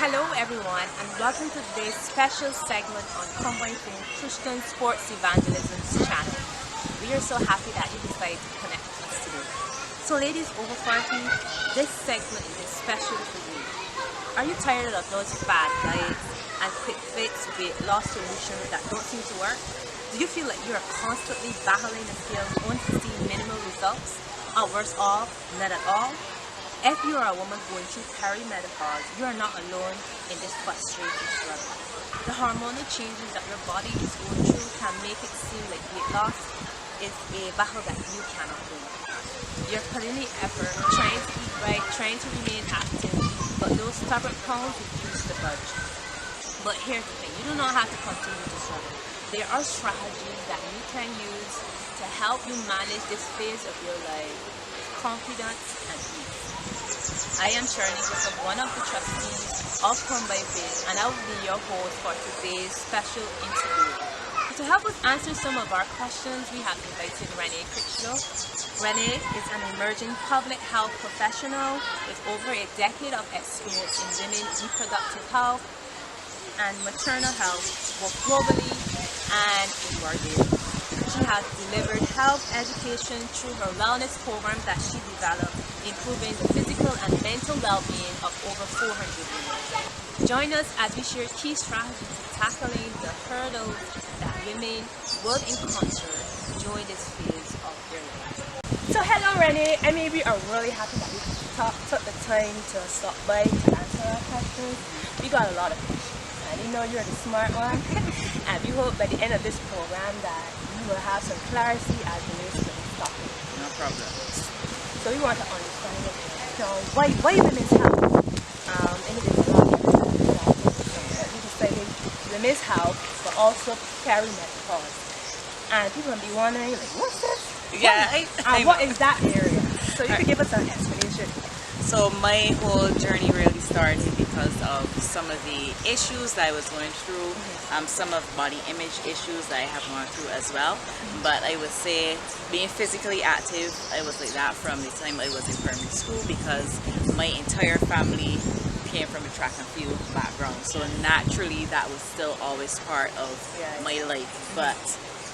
Hello everyone, and welcome to today's special segment on Combined Christian Sports Evangelism's channel. We are so happy that you decided to connect with us today. So ladies over 40, this segment is especially for you. Are you tired of those fad diets and quick fix weight loss solutions that don't seem to work? Do you feel like you are constantly battling the scale only to see minimal results? Or worse off, not at all? If you are a woman going through perimenopause, you are not alone in this frustrating struggle. The hormonal changes that your body is going through can make it seem like weight loss is a battle that you cannot win. You're putting the effort, trying to eat right, trying to remain active, but those stubborn pounds refuse to budge. But here's the thing, you do not have to continue to struggle. There are strategies that you can use to help you manage this phase of your life with confidence and ease. I am Charlene Griffith, one of the trustees of Combined Faith, and I will be your host for today's special interview. To help us answer some of our questions, we have invited Renee Crichlow. Renee is an emerging public health professional with over a decade of experience in women's reproductive health and maternal health, both globally and in Barbados. She has delivered health education through her wellness program that she developed, improving the physical and mental well-being of over 400 women. Join us as we share key strategies to tackling the hurdles that women will encounter during this phase of their life. So hello Renee, and we are really happy that we took the time to stop by to answer our questions. We got a lot of questions, and we know you're the smart one, and we hope by the end of this program that you will have some clarity as relates to this topic. No problem. So we want to understand it. So why women's health? And it is a lot of that we decided women's health, but also perimenopause. And people will be wondering, like, what's this? Yeah, What is that area? So you could give us an explanation. So my whole journey really started because of some of the issues that I was going through, some of body image issues that I have gone through as well. But I would say being physically active, I was like that from the time I was in primary school because my entire family came from a track and field background. So naturally that was still always part of my life. But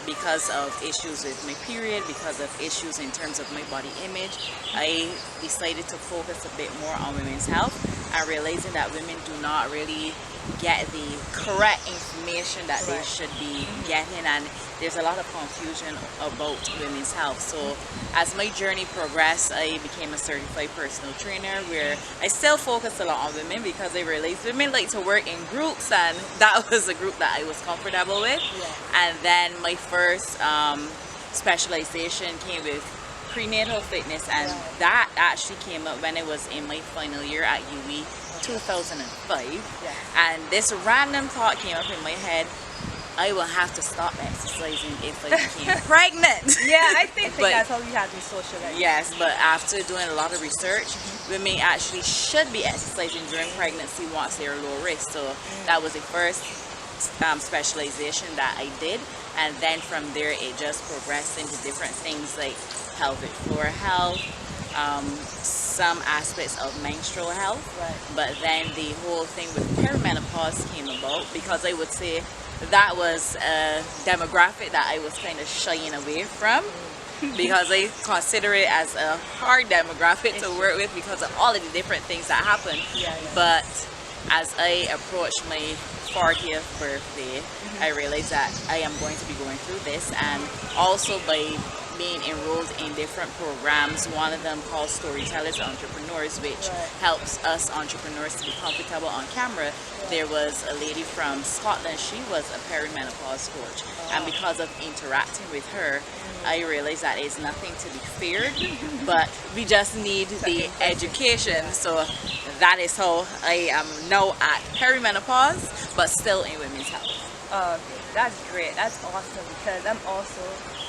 because of issues with my period, because of issues in terms of my body image, I decided to focus a bit more on women's health and realizing that women do not really get the correct information that they should be getting, and there's a lot of confusion about women's health. So as my journey progressed, I became a certified personal trainer where I still focus a lot on women because I realized women like to work in groups, and that was a group that I was comfortable with. And then my first specialization came with prenatal fitness, and that actually came up when I was in my final year at UE 2005. And this random thought came up in my head: I will have to stop exercising if I became pregnant. I think that's how we have to socialize. Yes, but after doing a lot of research, women actually should be exercising during pregnancy once they are low risk. So that was the first specialization that I did, and then from there it just progressed into different things like pelvic floor health, some aspects of menstrual health. But then the whole thing with perimenopause came about because I would say that was a demographic that I was kind of shying away from because I consider it as a hard demographic to work with because of all of the different things that happen. But as I approached my 40th birthday, I realized that I am going to be going through this, and also by being enrolled in different programs, one of them called Storytellers Entrepreneurs, which helps us entrepreneurs to be comfortable on camera. There was a lady from Scotland, she was a perimenopause coach, and because of interacting with her, I realized that it's nothing to be feared, but we just need the education. So that is how I am now at perimenopause, but still in women's health. That's great. That's awesome because I'm also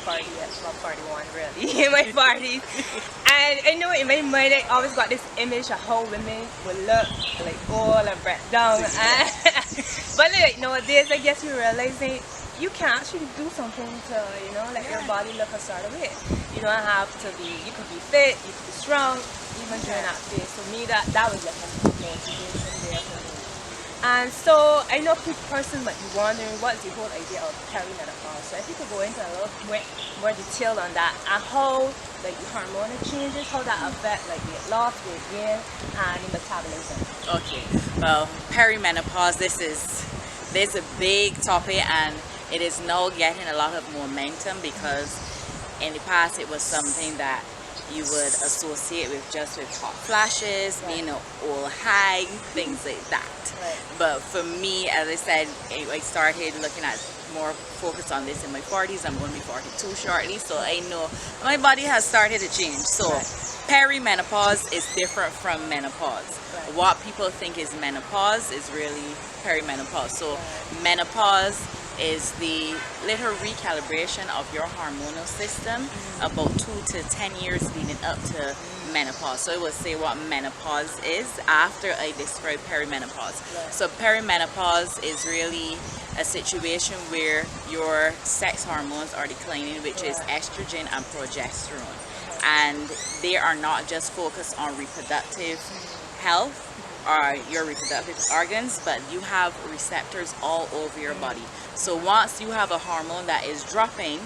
40, well, 41 really, in my 40s. And I know in my mind I always got this image of how women would look, like old and bred down. But like nowadays I guess you're realizing you can actually do something to, let your body look a certain way. You don't have to be, you could be fit, you could be strong, even during that phase. So me, that was like a motivation there for me. And so I know person might be wondering what's the whole idea of perimenopause. So if you could go into a little more detail on that and how like the hormonal changes, how that affect like weight loss, weight gain, and the metabolism. Okay, well, perimenopause, this is a big topic, and it is now getting a lot of momentum because in the past it was something that you would associate with just with hot flashes, being an old hag, things like that. But for me, as I said, I started looking at more focus on this in my 40s. I'm going to be 42 shortly, so I know my body has started to change. So perimenopause is different from menopause. What people think is menopause is really perimenopause. So menopause is the little recalibration of your hormonal system about 2 to 10 years leading up to menopause. So I will say what menopause is after I describe perimenopause. So perimenopause is really a situation where your sex hormones are declining, which is estrogen and progesterone, and they are not just focused on reproductive health or your reproductive organs, but you have receptors all over your body. So once you have a hormone that is dropping,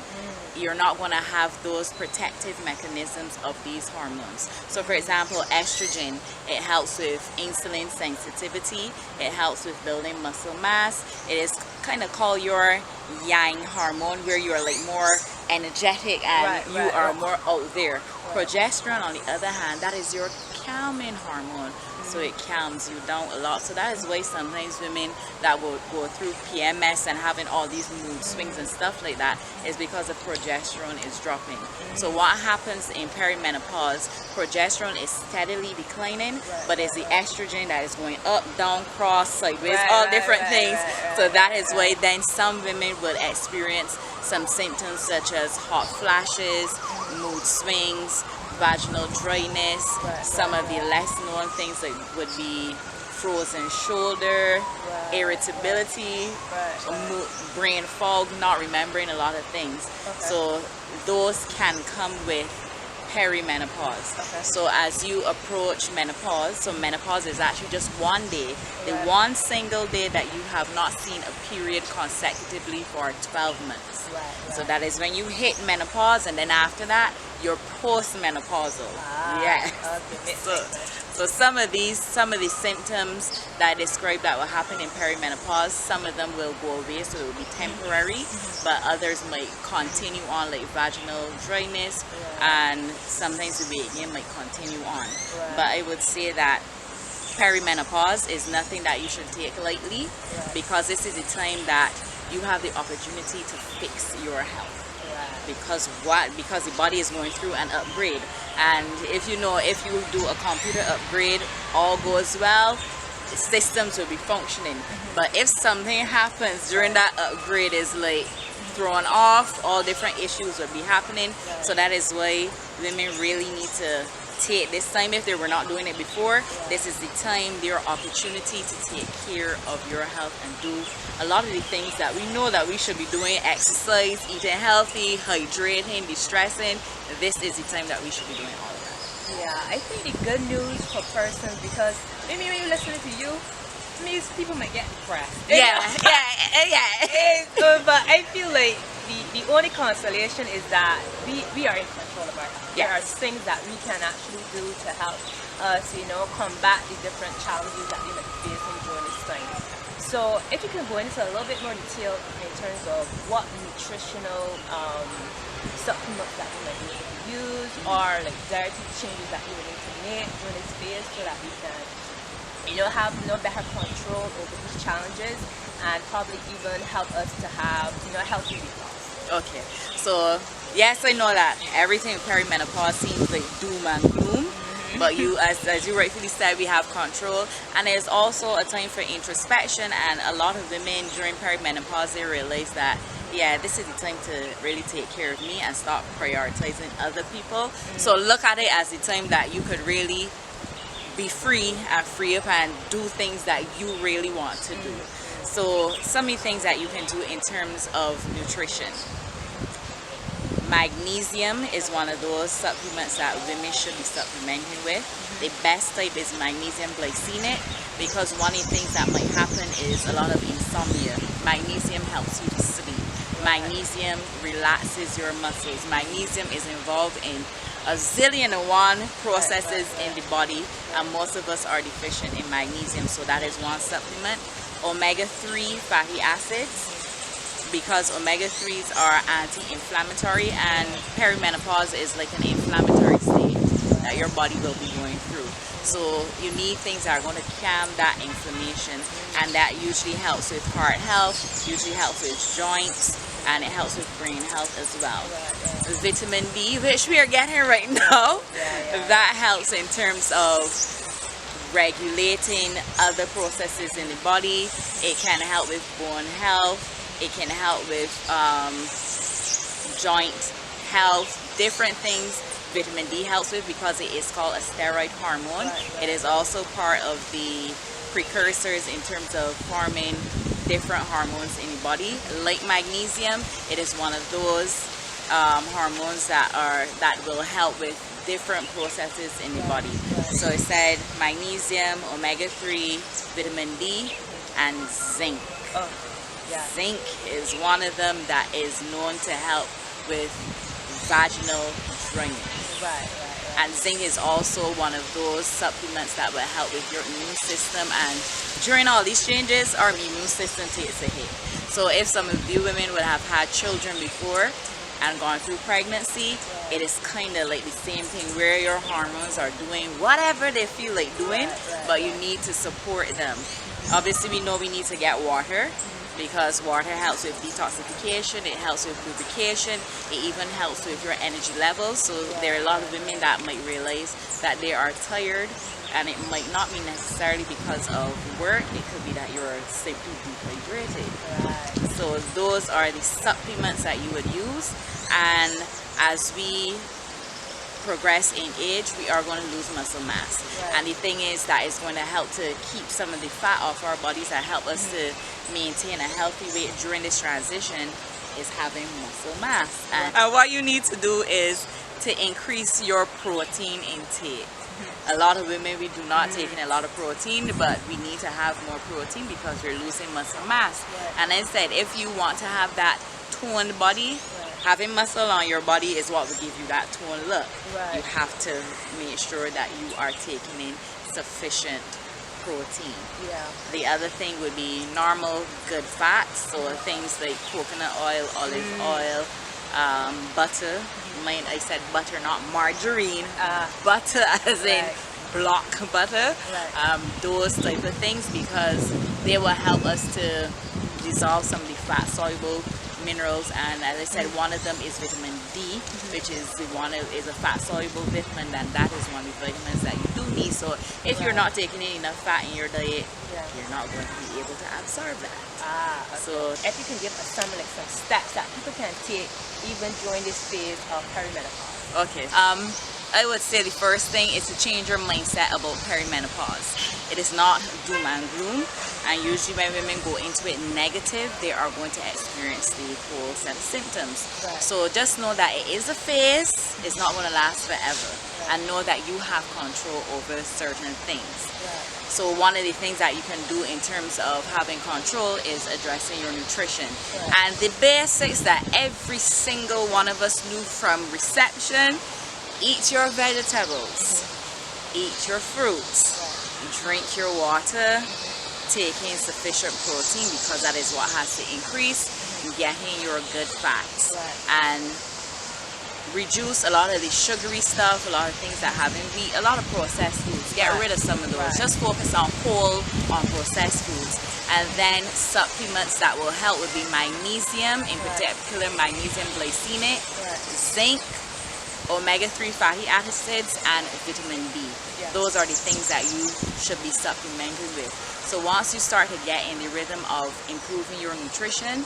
you're not going to have those protective mechanisms of these hormones. So for example, estrogen, it helps with insulin sensitivity, it helps with building muscle mass. It is kind of called your yang hormone, where you are like more energetic and you are more out there. Progesterone, on the other hand, that is your calming hormone. So it calms you down a lot. So that is why sometimes women that will go through PMS and having all these mood swings and stuff like that is because the progesterone is dropping. So what happens in perimenopause, progesterone is steadily declining, but it's the estrogen that is going up, down, cross, sideways, all different things. So that is why then some women will experience some symptoms such as hot flashes, mood swings, vaginal dryness, some of the less known things like would be frozen shoulder, irritability, brain fog, not remembering a lot of things. So those can come with perimenopause. So as you approach menopause, so menopause is actually just one day, the one single day that you have not seen a period consecutively for 12 months. So that is when you hit menopause, and then after that you're postmenopausal. So some of these symptoms that I described that will happen in perimenopause, some of them will go away, so it will be temporary, but others might continue on, like vaginal dryness, and sometimes the weight gain might continue on. But I would say that perimenopause is nothing that you should take lightly, because this is the time that you have the opportunity to fix your health. Because the body is going through an upgrade, and if you do a computer upgrade, all goes well, the systems will be functioning. But if something happens during that upgrade, is like thrown off, all different issues will be happening. So that is why women really need to take this time. If they were not doing it before, this is the time, their opportunity to take care of your health and do a lot of the things that we know that we should be doing: exercise, eating healthy, hydrating, distressing. This is the time that we should be doing all of that. I think the good news for persons, because maybe when you're listening to you, means people might get depressed. But I feel like the only consolation is that we are in control of our health. There are things that we can actually do to help us, combat the different challenges that we might be facing during this time. So if you can go into a little bit more detail in terms of what nutritional supplements that we might be able to use, or like dietary changes that we would need to make during this phase, so that we can have better control over these challenges, and probably even help us to have healthy weight loss. Okay, so yes, I know that everything in perimenopause seems like doom and gloom, but you, as you rightfully said, we have control, and there's also a time for introspection. And a lot of women during perimenopause, they realize that this is the time to really take care of me and stop prioritizing other people. So look at it as the time that you could really be free and free up and do things that you really want to do. So some of the things that you can do in terms of nutrition: Magnesium is one of those supplements that women should be supplementing with. The best type is magnesium glycinate, because one of the things that might happen is a lot of insomnia. Magnesium helps you to sleep. Magnesium relaxes your muscles. Magnesium is involved in a zillion and one processes in the body, and most of us are deficient in magnesium, so that is one supplement. Omega-3 fatty acids, because omega-3s are anti-inflammatory, and perimenopause is like an inflammatory state that your body will be going through. So you need things that are going to calm that inflammation, and that usually helps with heart health, usually helps with joints, and it helps with brain health as well. Vitamin D, which we are getting right now, that helps in terms of regulating other processes in the body. It can help with bone health. It can help with joint health, different things. Vitamin D helps with, because it is called a steroid hormone. It is also part of the precursors in terms of forming different hormones in the body. Like magnesium, it is one of those hormones that will help with different processes in the body. So it said magnesium, omega-3, vitamin D, and zinc. Zinc is one of them that is known to help with vaginal draining. And zinc is also one of those supplements that will help with your immune system, and during all these changes our immune system takes a hit. So if some of you women would have had children before and gone through pregnancy, it is kind of like the same thing, where your hormones are doing whatever they feel like doing, but you need to support them. Obviously we know we need to get water, because water helps with detoxification, it helps with lubrication, it even helps with your energy levels. So there are a lot of women that might realize that they are tired, and it might not be necessarily because of work, it could be that you're simply dehydrated. So those are the supplements that you would use, and as we progress in age, we are going to lose muscle mass, and the thing is that it's going to help to keep some of the fat off our bodies, and help us to maintain a healthy weight during this transition is having muscle mass. And what you need to do is to increase your protein intake. A lot of women, we do not take in a lot of protein, but we need to have more protein because we're losing muscle mass. And I said, if you want to have that toned body, having muscle on your body is what will give you that toned look. You have to make sure that you are taking in sufficient protein. The other thing would be normal good fats, so things like coconut oil, olive oil, butter. I said butter, not margarine. Butter as in block butter. Those type of things, because they will help us to dissolve some of the fat soluble minerals, and as I said, one of them is vitamin D, which is is a fat soluble vitamin, and that is one of the vitamins that you do need. So if you're not taking in enough fat in your diet, you're not going to be able to absorb that. So if you can give us some steps that people can take even during this phase of perimenopause. Okay. I would say the first thing is to change your mindset about perimenopause. It is not doom and gloom, and usually when women go into it negative, they are going to experience the whole set of symptoms. So just know that it is a phase, it's not going to last forever, and know that you have control over certain things. So one of the things that you can do in terms of having control is addressing your nutrition. And the basics that every single one of us knew from reception: eat your vegetables, eat your fruits, drink your water, take in sufficient protein, because that is what has to increase, getting your good fats, and reduce a lot of the sugary stuff, a lot of things that have in wheat, a lot of processed foods. Get rid of some of those. Just focus on whole, on processed foods. And then supplements that will help would be magnesium, in particular magnesium glycinate, zinc, omega-3 fatty acids, and vitamin D. Those are the things that you should be supplementing with. So once you start to get in the rhythm of improving your nutrition,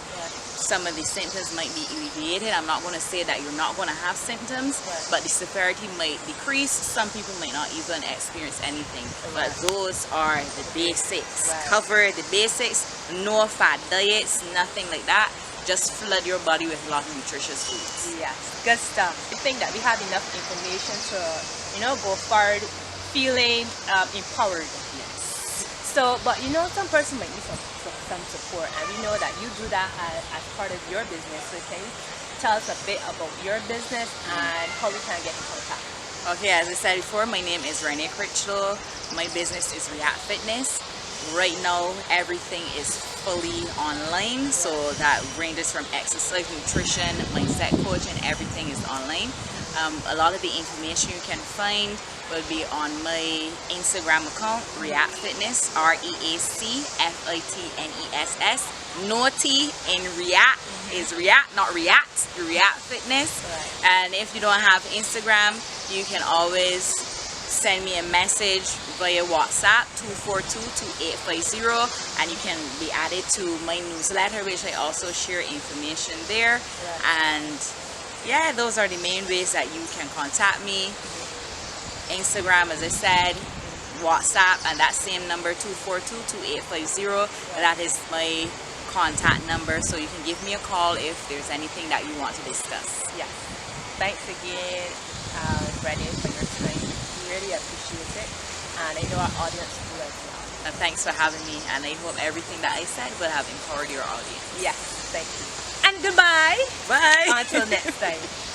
some of the symptoms might be alleviated. I'm not going to say that you're not going to have symptoms, but the severity might decrease. Some people might not even experience anything. But those are the basics. Cover the basics. No fat diets, nothing like that. just flood your body with a lot of nutritious foods. Yes, good stuff. I think that we have enough information to, go forward feeling empowered. Yes. So, but some person might need some support, and we know that you do that as part of your business. So can you tell us a bit about your business and how we can get in contact? Okay, as I said before, my name is Renee Crichlow. My business is React Fitness. Right now, everything is fully online, so that ranges from exercise, nutrition, mindset coaching, everything is online. A lot of the information you can find will be on my Instagram account, React Fitness, REACFITNESS. No T in React is React, not React, React Fitness. Right. And if you don't have Instagram, you can always send me a message via WhatsApp 242-2850, and you can be added to my newsletter, which I also share information there. Right. And yeah, those are the main ways that you can contact me. Instagram, as I said, WhatsApp, and that same number 242-2850. That is my contact number, so you can give me a call if there's anything that you want to discuss. Yes. Thanks again, Renee, for your time. We really appreciate it, and I know our audience do as well. And thanks for having me, and I hope everything that I said will have empowered your audience. Yes, thank you. And goodbye. Bye. Until next time.